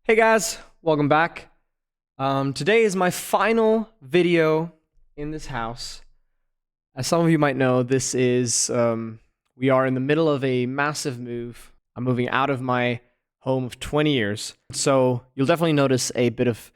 Hey guys, welcome back. Today is my final video in this house. As some of you might know, this is we are in the middle of a massive move. I'm moving out of my home of 20 years, so you'll definitely notice a bit of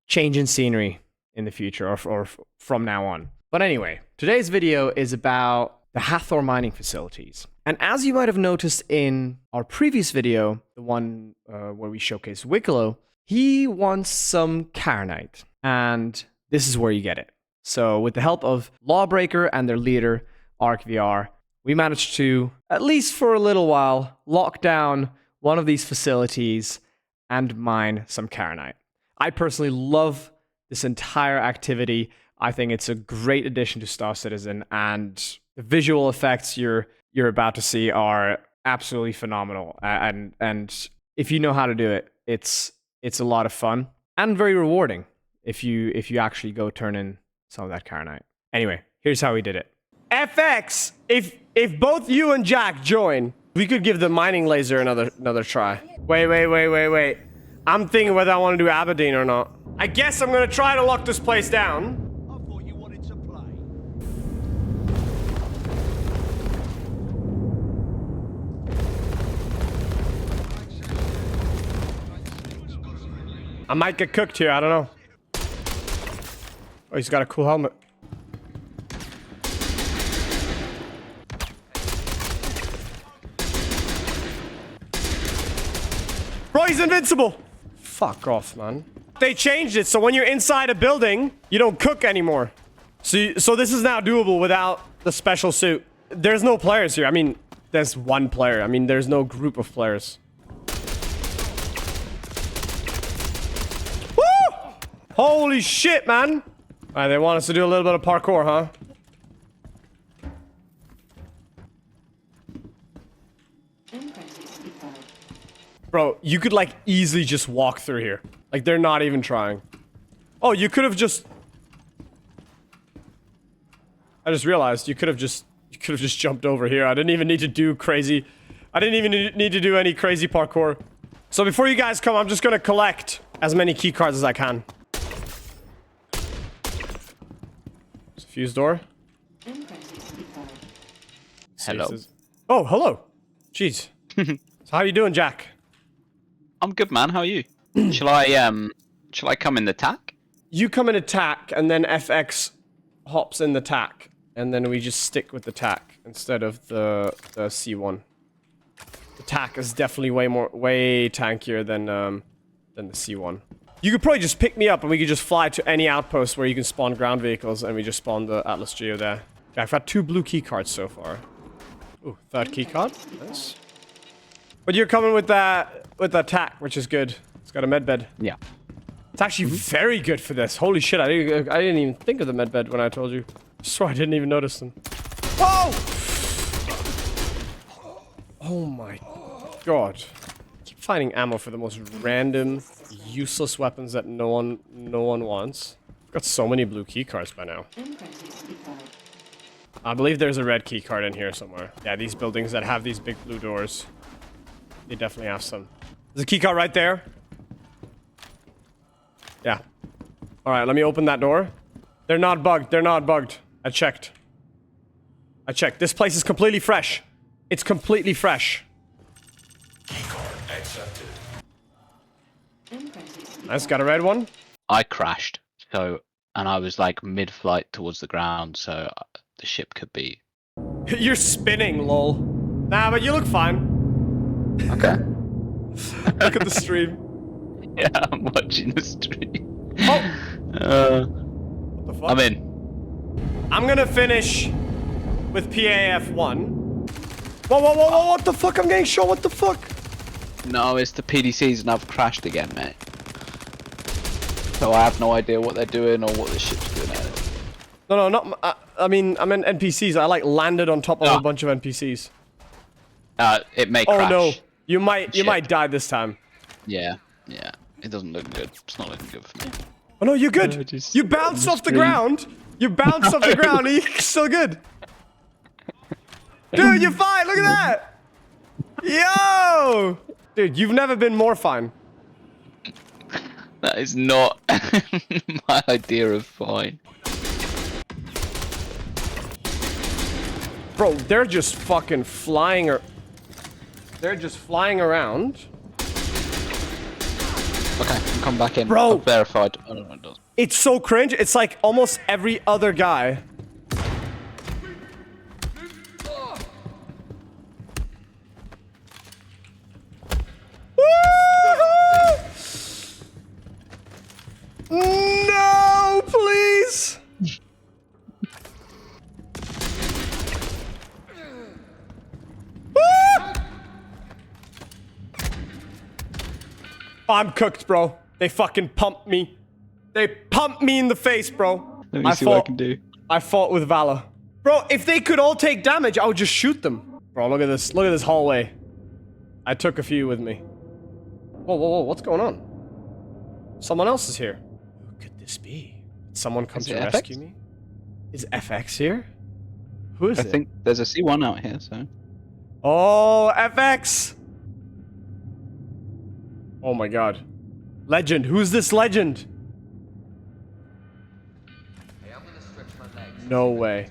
change in scenery in the future, or from now on. But anyway, today's video is about the Hathor mining facilities. And as you might have noticed in our previous video, the one where we showcased Wicklow, he wants some Carinite, and this is where you get it. So with the help of Lawbreaker and their leader, ArcVR, we managed to, at least for a little while, lock down one of these facilities and mine some Carinite. I personally love this entire activity. I think it's a great addition to Star Citizen, and the visual effects you're about to see are absolutely phenomenal. And if you know how to do it, it's a lot of fun and very rewarding if you actually go turn in some of that Carinite. Anyway, here's how we did it. FX, if both you and Jack join, we could give the mining laser another try. Wait. I'm thinking whether I want to do Aberdeen or not. I guess I'm gonna try to lock this place down. I thought you wanted to play. I might get cooked here, I don't know. Oh, he's got a cool helmet. Bro, he's invincible! Fuck off, man. They changed it, so when you're inside a building, you don't cook anymore. So this is now doable without the special suit. There's no players here. I mean, there's one player. I mean, there's no group of players. Woo! Holy shit, man! Alright, they want us to do a little bit of parkour, huh? Bro, you could like easily just walk through here. Like, they're not even trying. Oh, you could have just... I just realized you could have just jumped over here. I didn't even need to do crazy... I didn't even need to do any crazy parkour. So before you guys come, I'm just gonna collect as many key cards as I can. There's a fuse door. Hello. Oh, hello. Jeez. So how you doing, Jack? I'm good, man. How are you? Shall I come in the tack? You come in attack, and then FX hops in the tack, and then we just stick with the tack instead of the C1. The tack is definitely way tankier than the C1. You could probably just pick me up, and we could just fly to any outpost where you can spawn ground vehicles, and we just spawn the Atlas Geo there. Okay, I've got 2 blue key cards so far. Ooh, 3rd key card. Nice. But you're coming with that tack, which is good. It's got a medbed. Yeah. It's actually very good for this. Holy shit, I didn't even think of the medbed when I told you. I swear I didn't even notice them. Whoa! Oh my god. I keep finding ammo for the most random, useless weapons that no one wants. I've got so many blue key cards by now. I believe there's a red key card in here somewhere. Yeah, these buildings that have these big blue doors. They definitely have some. There's a key card right there. Yeah. Alright, let me open that door. They're not bugged. They're not bugged. I checked. This place is completely fresh. It's completely fresh. Keycard accepted. Nice, got a red one. I crashed, and I was like mid-flight towards the ground, so the ship could be... You're spinning, lol. Nah, but you look fine. Okay. Look at the stream. Yeah, I'm watching the stream. Oh! What the fuck? I'm in. I'm gonna finish with PAF1. Whoa, what the fuck? I'm getting shot, what the fuck? No, it's the PDCs and I've crashed again, mate. So I have no idea what they're doing or what the ship's doing. No, not... I mean NPCs. I like landed on top of a bunch of NPCs. It may crash. Oh no. You might die this time. Yeah. It doesn't look good. It's not looking good for me. Oh no, you're good. You bounced off the ground. You bounced off the ground and you're still good. Dude, you're fine. Look at that. Yo! Dude, you've never been more fine. That is not my idea of fine. Bro, they're just fucking flying they're just flying around. Okay, come back in. Bro! I've verified. I don't know what it does. It's so cringe. It's like almost every other guy. No, please. I'm cooked, bro. They fucking pumped me. They pumped me in the face, bro. Let me see what I can do. I fought with valor. Bro, if they could all take damage, I would just shoot them. Bro, look at this. Look at this hallway. I took a few with me. Whoa, whoa, whoa. What's going on? Someone else is here. Who could this be? Did someone come to rescue me? Is FX here? Who is it? I think there's a C1 out here, so. Oh, FX! Oh my god. Legend. Who's this legend? No way.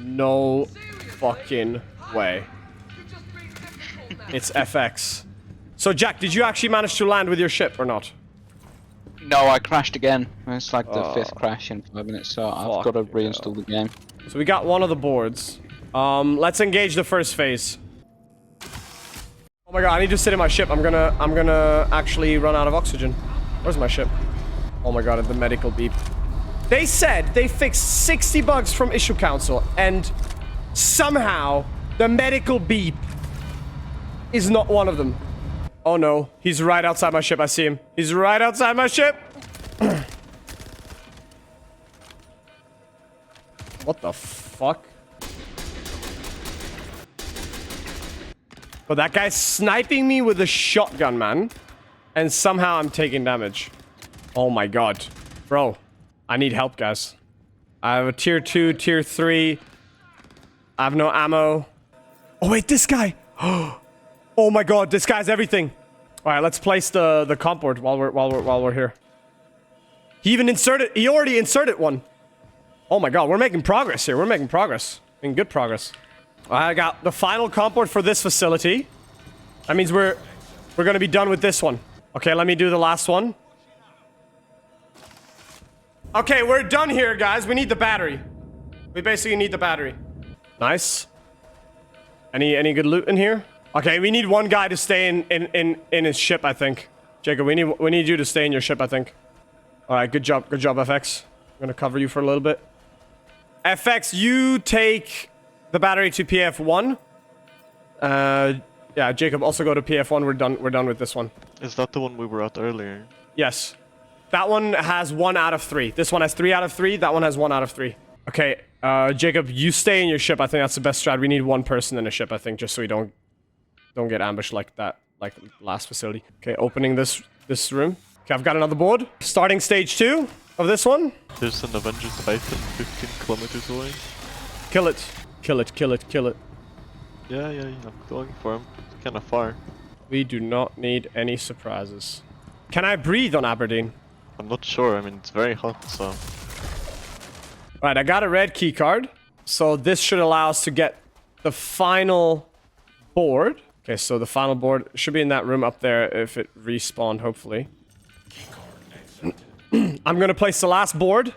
No fucking way. It's FX. So Jack, did you actually manage to land with your ship or not? No, I crashed again. It's like the 5th crash in 5 minutes, so I've got to reinstall the game. So we got one of the boards. Let's engage the first phase. Oh my god, I need to sit in my ship. I'm gonna actually run out of oxygen. Where's my ship? Oh my god, the medical beep. They said they fixed 60 bugs from issue council, and somehow the medical beep is not one of them. Oh no, he's right outside my ship. I see him. He's right outside my ship. What the fuck? But that guy's sniping me with a shotgun, man. And somehow I'm taking damage. Oh my god. Bro, I need help, guys. I have a tier 2, tier 3. I have no ammo. Oh wait, this guy. Oh my god, this guy's everything. All right, let's place the comp board while we're here. He already inserted one. Oh my god, we're making progress here. We're making progress. Making good progress. I got the final comp board for this facility. That means we're gonna be done with this one. Okay, let me do the last one. Okay, we're done here, guys. We need the battery. We basically need the battery. Nice. Any good loot in here? Okay, we need one guy to stay in his ship, I think. Jacob, we need you to stay in your ship, I think. All right, good job, FX. I'm gonna cover you for a little bit. FX, you take the battery to PF1. Yeah, Jacob, also go to PF1. We're done with this one. Is that the one we were at earlier? Yes. That one has 1 out of 3. This one has 3 out of 3. That one has 1 out of 3. Okay, Jacob, you stay in your ship. I think that's the best strat. We need one person in a ship, I think, just so we don't get ambushed like that, like the last facility. Okay, opening this room. Okay, I've got another board. Starting stage 2 of this one. There's an Avengers Titan 15 kilometers away. Kill it. Kill it, kill it, kill it. Yeah, I'm going for him. It's kinda far. We do not need any surprises. Can I breathe on Aberdeen? I'm not sure, I mean, it's very hot, so... Right, I got a red key card. So this should allow us to get the final board. Okay, so the final board should be in that room up there if it respawned, hopefully. I'm gonna place the last board.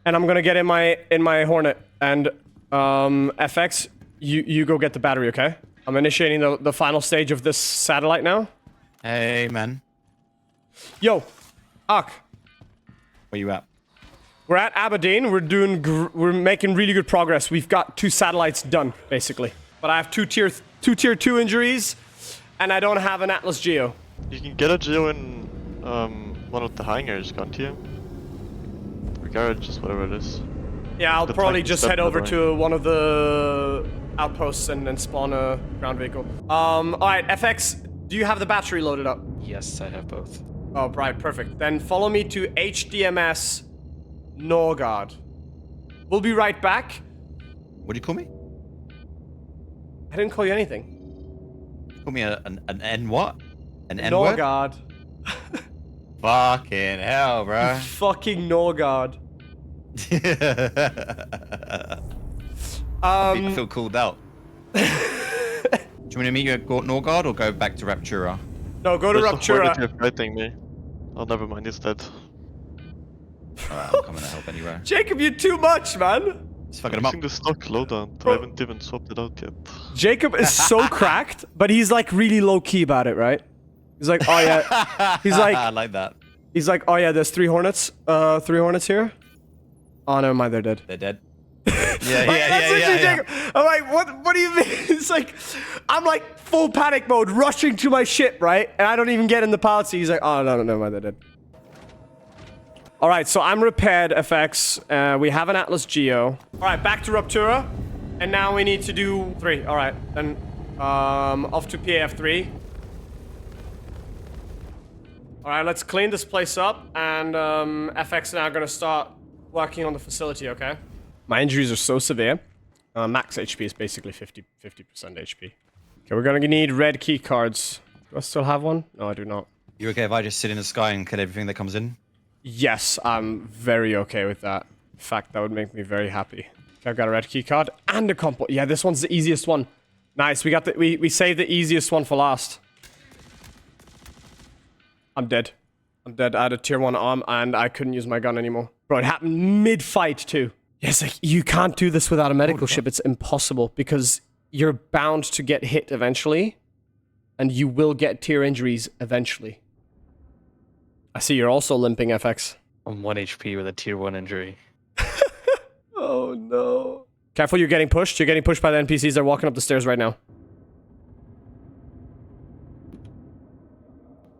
And I'm gonna get in my Hornet. And FX, you go get the battery, okay? I'm initiating the final stage of this satellite now. Hey, man. Yo, Ak. Where you at? We're at Aberdeen. We're making really good progress. We've got 2 satellites done, basically. But I have 2 tier 2 injuries, and I don't have an Atlas Geo. You can get a Geo in one of the hangars, can't you? Or garages, whatever it is. Yeah, I'll The probably tank just step head over away. to one of the outposts and spawn a ground vehicle. Alright, FX, do you have the battery loaded up? Yes, I have both. Oh, right, perfect. Then follow me to HDMS Norgard. We'll be right back. What do you call me? I didn't call you anything. You call me an N what? An N word? Norgard. Fucking hell, bro. Fucking Norgard. I feel called out. Do you want me to meet you at Norgard or go back to Raptura? No, go to What's the point Raptura. if you're fighting me? Oh, never mind, he's dead. Alright, I'm coming to help anyway. Jacob, you're too much, man. Let's fucking I'm him up. using the stock loadout. I haven't even swapped it out yet. Jacob is so cracked, but he's like really low key about it, right? He's like, oh yeah. He's like, I like that. he's like, oh yeah, there's 3 hornets. 3 hornets here. Oh, never mind, they're dead. They're dead. Yeah, Like, that's literally Jacob. I'm like, what do you mean? It's like, I'm like full panic mode, rushing to my ship, right? And I don't even get in the pilot seat. He's like, oh, no, never mind, they're dead. All right, so I'm repaired, FX. We have an Atlas Geo. All right, back to Raptura. And now we need to do 3. All right, then off to PAF 3. All right, let's clean this place up. And FX and I are going to start working on the facility, okay? My injuries are so severe. Max HP is basically 50% HP. Okay, we're going to need red key cards. Do I still have one? No, I do not. You okay if I just sit in the sky and kill everything that comes in? Yes, I'm very okay with that. In fact, that would make me very happy. Okay, I've got a red key card and a compo. Yeah, this one's the easiest one. Nice, we got the we saved the easiest one for last. I'm dead. I'm dead. I had a tier 1 arm and I couldn't use my gun anymore. Bro, it happened mid-fight too. Yes, like, you can't do this without a medical ship. It's impossible because you're bound to get hit eventually and you will get tier injuries eventually. I see you're also limping, FX. I'm 1 HP with a tier 1 injury. Oh no. Careful, you're getting pushed. You're getting pushed by the NPCs. They're walking up the stairs right now.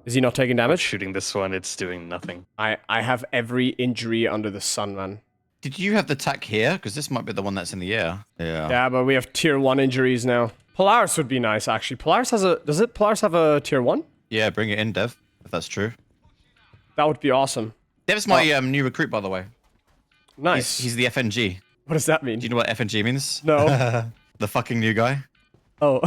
Is he not taking damage? Shooting this one, it's doing nothing. I have every injury under the sun, man. Did you have the tack here? Because this might be the one that's in the air. Yeah. Yeah, but we have tier 1 injuries now. Polaris would be nice, actually. Polaris has a... Polaris have a tier 1? Yeah, bring it in, Dev, if that's true. That would be awesome. Dev's my new recruit, by the way. Nice. He's the FNG. What does that mean? Do you know what FNG means? No. The fucking new guy. Oh.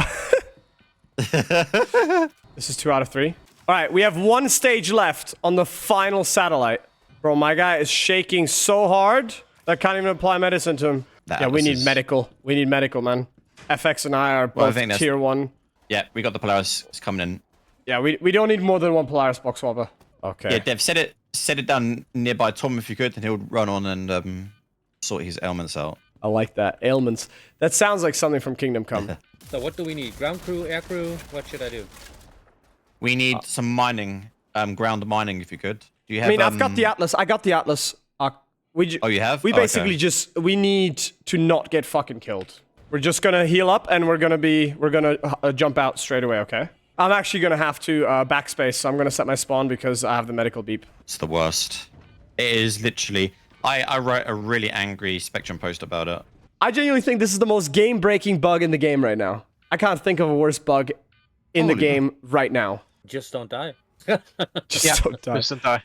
This is 2 out of 3. All right, we have 1 stage left on the final satellite. Bro, my guy is shaking so hard that I can't even apply medicine to him. That Yeah, we need is- medical. We need medical, man. FX and I are Well, I both think that's- tier 1. Yeah, we got the Polaris. It's coming in. Yeah, we don't need more than 1 Polaris box swapper. Okay. Yeah, Dev, set it down nearby Tom if you could, and he'll run on and sort his ailments out. I like that. Ailments. That sounds like something from Kingdom Come. So what do we need? Ground crew, air crew? What should I do? We need some mining, ground mining if you could. Do you have? I mean, I've got the Atlas. I got the Atlas. Oh, you have? We Oh, basically okay. just... We need to not get fucking killed. We're just gonna heal up and we're gonna jump out straight away, okay? I'm actually gonna have to backspace, so I'm gonna set my spawn because I have the medical beep. It's the worst. It is literally. I wrote a really angry Spectrum post about it. I genuinely think this is the most game-breaking bug in the game right now. I can't think of a worse bug in the Holy game right now. Just don't die. Just don't die. Just die.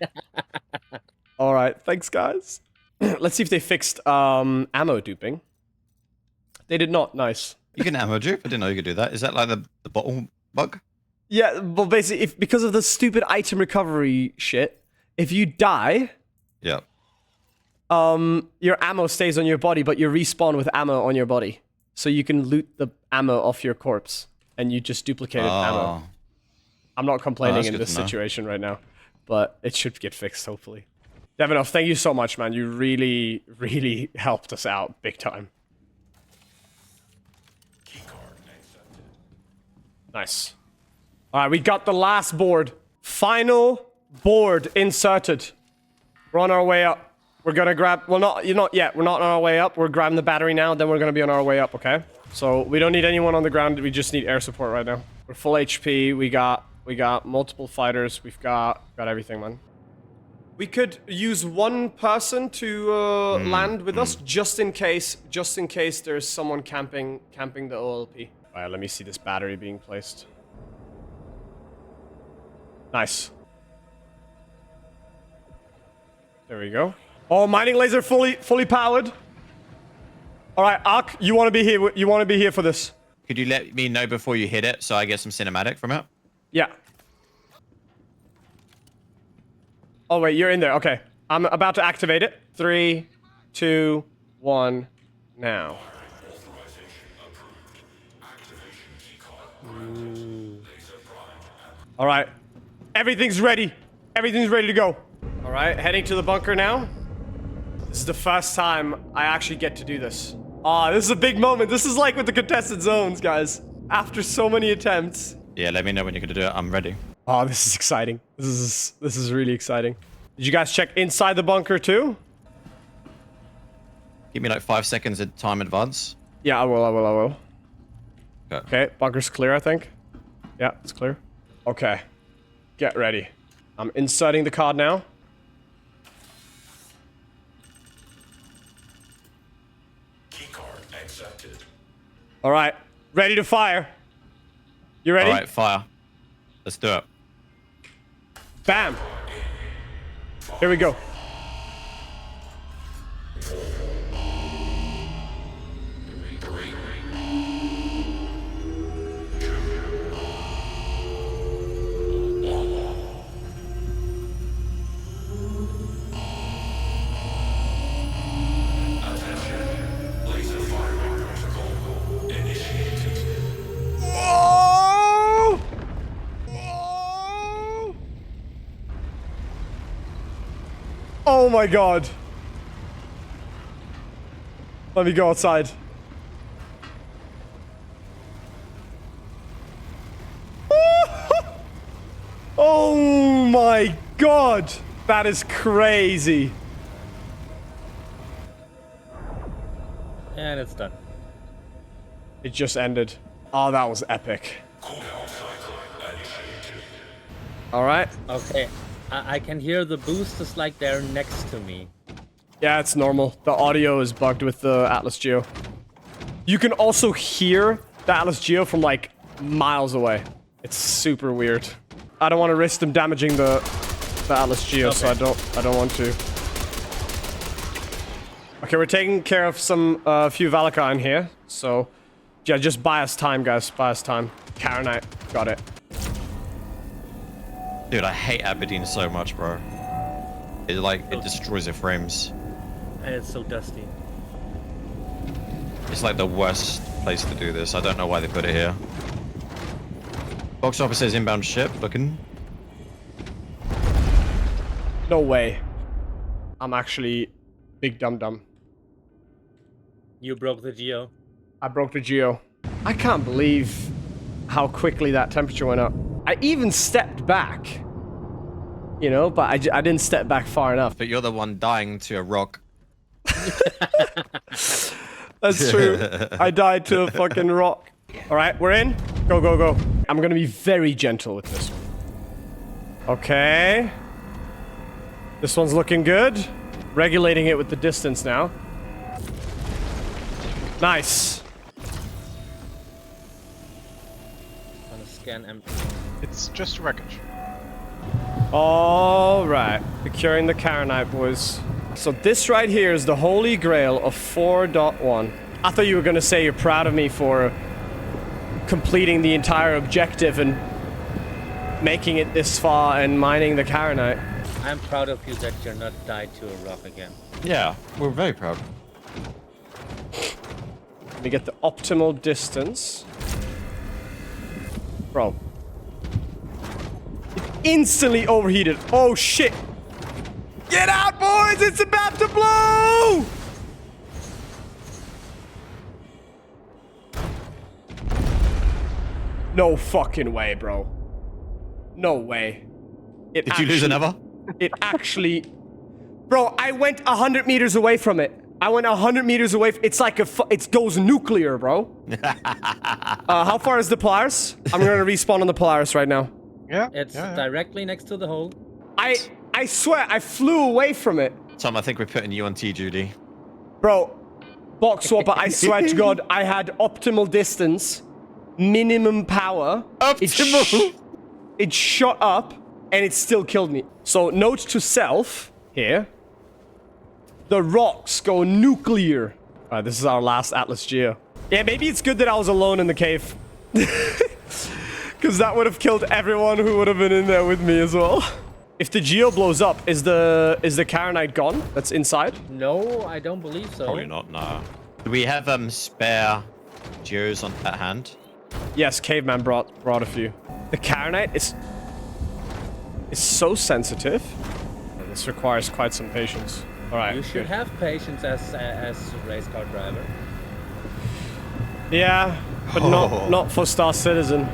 All right, thanks, guys. Let's see if they fixed ammo duping. They did not. Nice. You can ammo dupe? I didn't know you could do that. Is that like the bottle bug? Yeah, well, basically, because of the stupid item recovery shit, if you die, Yeah. your ammo stays on your body, but you respawn with ammo on your body. So you can loot the ammo off your corpse, and you just duplicated ammo. I'm not complaining that's in good this to know. situation right now, but it should get fixed, hopefully. Devinov, thank you so much, man. You really, really helped us out big time. Nice. All right, we got the last board. Final board inserted. We're on our way up. We're gonna grab, well, not yet. We're not on our way up. We're grabbing the battery now, then we're gonna be on our way up, okay? So we don't need anyone on the ground. We just need air support right now. We're full HP. We got multiple fighters. We've got everything, man. We could use 1 person to land with us just in case there's someone camping the OLP. All right, let me see this battery being placed. Nice. There we go. Oh, mining laser fully powered. All right, Ark, you want to be here? You want to be here for this? Could you let me know before you hit it so I get some cinematic from it? Yeah. Oh, wait, you're in there. Okay. I'm about to activate it. 3, 2, 1, now. All right. Everything's ready. Everything's ready to go. All right, heading to the bunker now. This is the first time I actually get to do this. Ah, this is a big moment. This is like with the contested zones, guys. After so many attempts. Yeah, let me know when you're gonna do it. I'm ready. Oh, this is exciting. This is really exciting. Did you guys check inside the bunker too? Give me like 5 seconds in time advance. Yeah, I will. Okay. Okay, bunker's clear, I think. Yeah, it's clear. Okay, get ready. I'm inserting the card now. Keycard accepted. All right, ready to fire. You ready? All right, fire. Let's do it. Bam. Here we go. Oh my god. Let me go outside. Oh my god. That is crazy. And it's done. It just ended. Oh, that was epic. Alright. Okay. I can hear the boosters like they're next to me. Yeah, it's normal. The audio is bugged with the Atlas Geo. You can also hear the Atlas Geo from like miles away. It's super weird. I don't want to risk them damaging the Atlas Geo, so I don't want to. Okay, we're taking care of some few Valakar in here. So yeah, just buy us time, guys. Buy us time. Carinite, got it. Dude, I hate Aberdeen so much, bro. It destroys your frames. And it's so dusty. It's like the worst place to do this. I don't know why they put it here. Box office says inbound ship, looking. No way. I'm actually big dum-dum. You broke the geo. I broke the geo. I can't believe how quickly that temperature went up. I even stepped back. You know, but I didn't step back far enough. But you're the one dying to a rock. That's true. I died to a fucking rock. Alright, we're in. Go, go, go. I'm gonna be very gentle with this one. Okay. This one's looking good. Regulating it with the distance now. Nice. Gonna scan empty. It's just wreckage. Alright. Securing the Carinite, boys. So this right here is the holy grail of 4.1. I thought you were gonna say you're proud of me for completing the entire objective and making it this far and mining the Carinite. I'm proud of you that you're not died to a rock again. Yeah, we're very proud. Let me get the optimal distance. Bro. It instantly overheated. Oh shit! Get out, boys! It's about to blow! No fucking way, bro. No way. Did you lose another? It actually... Bro, I went 100 meters away from it. I went 100 meters away. It's like it goes nuclear, bro. How far is the Polaris? I'm gonna respawn on the Polaris right now. Yeah. It's directly next to the hole. I swear, I flew away from it. Tom, I think we're putting you on T, Judy. Bro, box swapper, I swear to God, I had optimal distance, minimum power. Optimal? It shot up, and it still killed me. So, note to self, here. The rocks go nuclear. Alright, this is our last Atlas Geo. Yeah, maybe it's good that I was alone in the cave. Because that would have killed everyone who would have been in there with me as well. If the geo blows up, is the Carinite gone? That's inside? No, I don't believe so. Probably not, no. Do we have spare geos on at hand? Yes, Caveman brought a few. The Carinite is so sensitive. This requires quite some patience. All right. You should have patience as a race car driver. Yeah, but not for Star Citizen.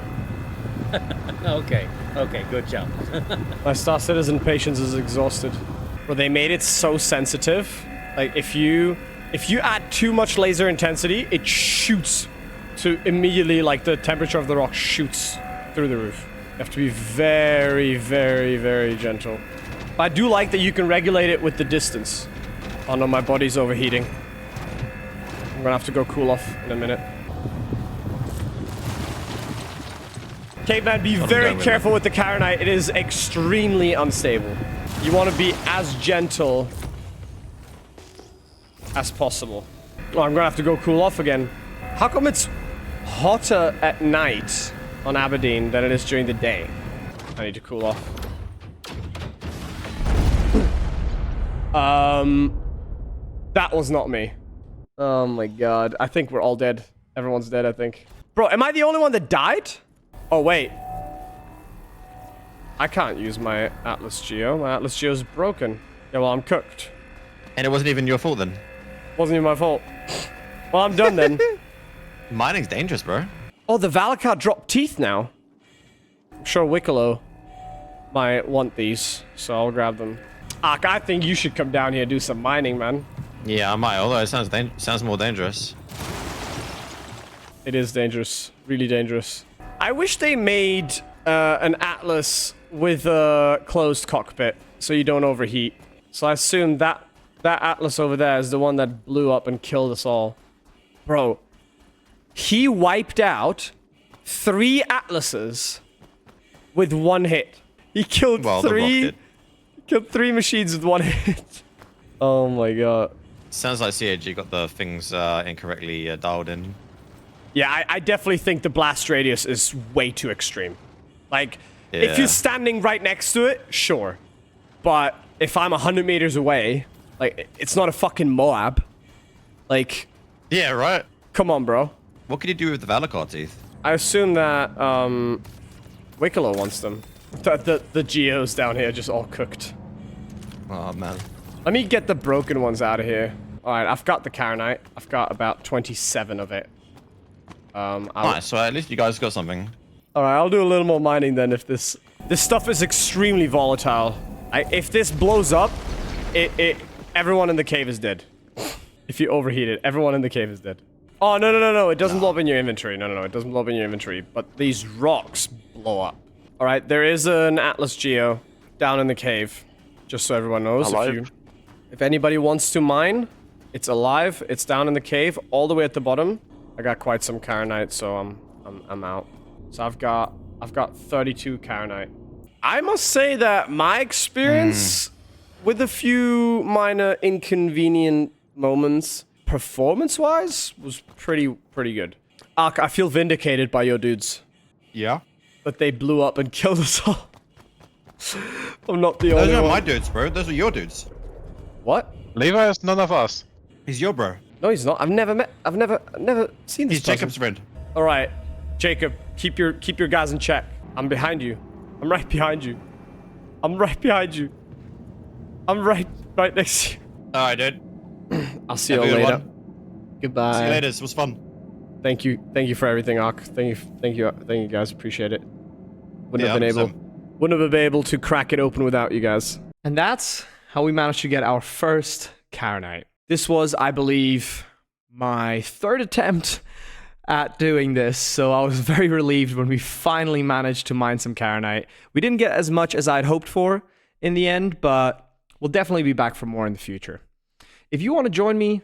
Okay, good job. My Star Citizen patience is exhausted. Bro, they made it so sensitive. Like if you add too much laser intensity, it shoots to immediately, like the temperature of the rock shoots through the roof. You have to be very, very, very gentle. But I do like that you can regulate it with the distance. Oh no, my body's overheating. I'm gonna have to go cool off in a minute. Caveman, be very careful with the Carinite. It is extremely unstable. You want to be as gentle as possible. Oh, I'm gonna have to go cool off again. How come it's hotter at night on Aberdeen than it is during the day? I need to cool off. That was not me. Oh my god. I think we're all dead. Everyone's dead, I think. Bro, am I the only one that died? Oh, wait. I can't use my Atlas Geo. My Atlas Geo's broken. Yeah, well, I'm cooked. And it wasn't even your fault then? Wasn't even my fault. Well, I'm done then. Mining's dangerous, bro. Oh, the Valakar dropped teeth now. I'm sure Wicklow might want these, so I'll grab them. Ak, I think you should come down here and do some mining, man. Yeah, I might, although it sounds more dangerous. It is dangerous. Really dangerous. I wish they made an Atlas with a closed cockpit so you don't overheat. So I assume that Atlas over there is the one that blew up and killed us all. Bro, he wiped out 3 Atlases with 1 hit. He killed killed 3 machines with 1 hit. Oh my god. Sounds like CAG got the things incorrectly dialed in. Yeah, I definitely think the blast radius is way too extreme. Like, if you're standing right next to it, sure. But if I'm 100 meters away, like, it's not a fucking Moab. Like... Yeah, right. Come on, bro. What could you do with the Valakar teeth? I assume that, Wicklow wants them. The Geos down here just all cooked. Oh, man. Let me get the broken ones out of here. Alright, I've got the Carinite. I've got about 27 of it. Nice, so at least you guys got something. Alright, I'll do a little more mining then if this stuff is extremely volatile. If this blows up, everyone in the cave is dead. If you overheat it, everyone in the cave is dead. Oh, no, it doesn't blow up in your inventory. No, it doesn't blow up in your inventory. But these rocks blow up. Alright, there is an Atlas Geo down in the cave. Just so everyone knows. If anybody wants to mine, it's alive. It's down in the cave, all the way at the bottom. I got quite some Carinite, so I'm out. So I've got 32 Carinite. I must say that my experience with a few minor inconvenient moments, performance-wise, was pretty good. Ark, I feel vindicated by your dudes. Yeah? But they blew up and killed us all. I'm not the only one. Those are my dudes, bro. Those are your dudes. What? Levi is none of us. He's your bro. No, he's not. I've never seen this. He's Jacob's friend. All right, Jacob, keep your guys in check. I'm behind you. I'm right behind you. I'm right behind you. I'm right next to you. All right, dude. I'll see you all later. One. Goodbye. See you later. This was fun. Thank you for everything, Ark. Thank you guys. Appreciate it. Wouldn't have been able to crack it open without you guys. And that's how we managed to get our first Carinite. This was, I believe, my 3rd attempt at doing this, so I was very relieved when we finally managed to mine some Carinite. We didn't get as much as I'd hoped for in the end, but we'll definitely be back for more in the future. If you want to join me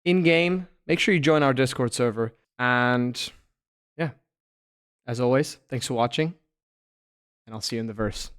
in-game, make sure you join our Discord server. And yeah, as always, thanks for watching, and I'll see you in the verse.